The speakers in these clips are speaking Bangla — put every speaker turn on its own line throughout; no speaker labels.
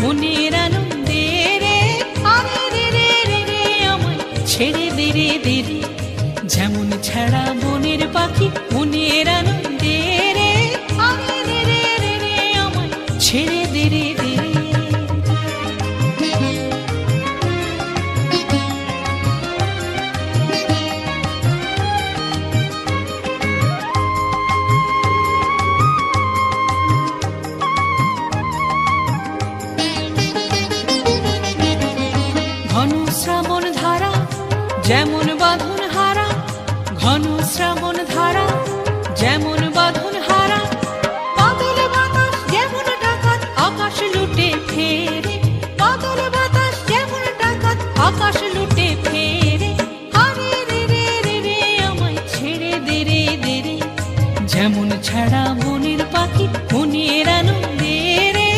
মনের আনন্দে রে, আরে রে রে রে রে আমায় ছেড়ে দে রে দে রে, যেমন ছাড়া বনের পাখি মনের আনন্দে রে, আরে রে রে রে রে আমায় ছেড়ে দে রে দে রে। ঘন শ্রাবণ ধারা যেমন বাঁধন হারা, ঘন শ্রাবণ ধারা যেমন বাঁধন হারা, বাদল বাতাস যেমন ডাকাত আকাশ লুটে ফেরে, বাদল বাতাস যেমন ডাকাত আকাশ লুটে ফেরে, আরে রে রে রে রে আমায় ছেড়ে দে রে দে রে, যেমন ছাড়া বনের পাখি মনের আনন্দে রে,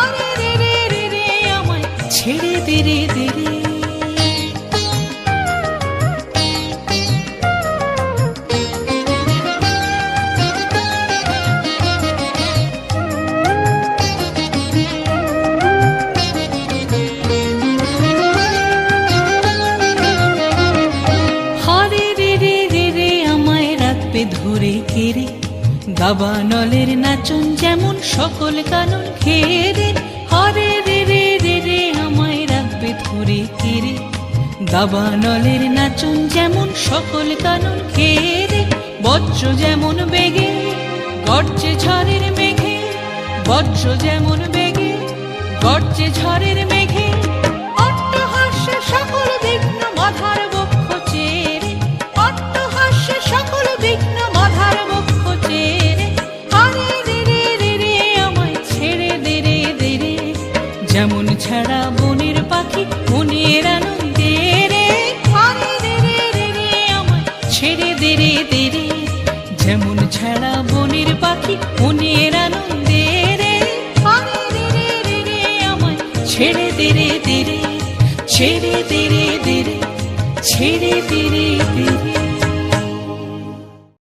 আরে রে রে রে রে আমায় ছেড়ে দে রে দে রে। ধরে কেড়ে দাবানলের নাচন যেমন সকল কানন খেরে, হরে রে রে রে রে আমায় রাখবে ধরে কেড়ে দাবানলের নাচন যেমন সকল কানন খেরে, বজ্র যেমন বেগে গর্জে ঝড়ের মেঘে, বজ্র যেমন বেগে গর্জে ঝড়ের মেঘে, অট্টহাস্যে সকল বিঘ্ন মাধার বক্ষ চেরে, অট্টহাস্যে সকল বিঘ্ন মাধার বক্ষ চেরে, আরে রে রে রে রে আমায় ছেড়ে দে রে দে রে, যেমন ছাড়া বনের পাখি মনের আনন্দে রে, আরে রে রে রে রে আমায় ছেড়ে দে রে দে রে, যেমন ছাড়া বনের পাখি মনের আনন্দে রে, আরে রে রে রে রে আমায় ছেড়ে দে রে দে রে, ছেড়ে দে রে দে রে, ছেড়ে দে রে দে রে।